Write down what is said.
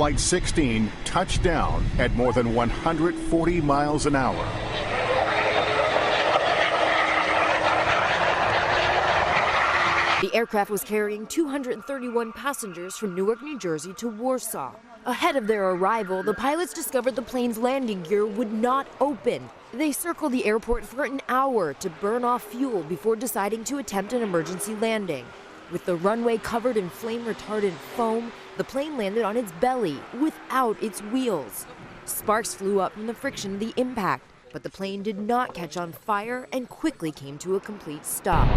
Flight 16 touched down at more than 140 miles an hour. The aircraft was carrying 231 passengers from Newark, New Jersey to Warsaw. Ahead of their arrival, the pilots discovered the plane's landing gear would not open. They circled the airport for an hour to burn off fuel before deciding to attempt an emergency landing. With the runway covered in flame-retardant foam, the plane landed on its belly without its wheels. Sparks flew up from the friction of the impact, but the plane did not catch on fire and quickly came to a complete stop.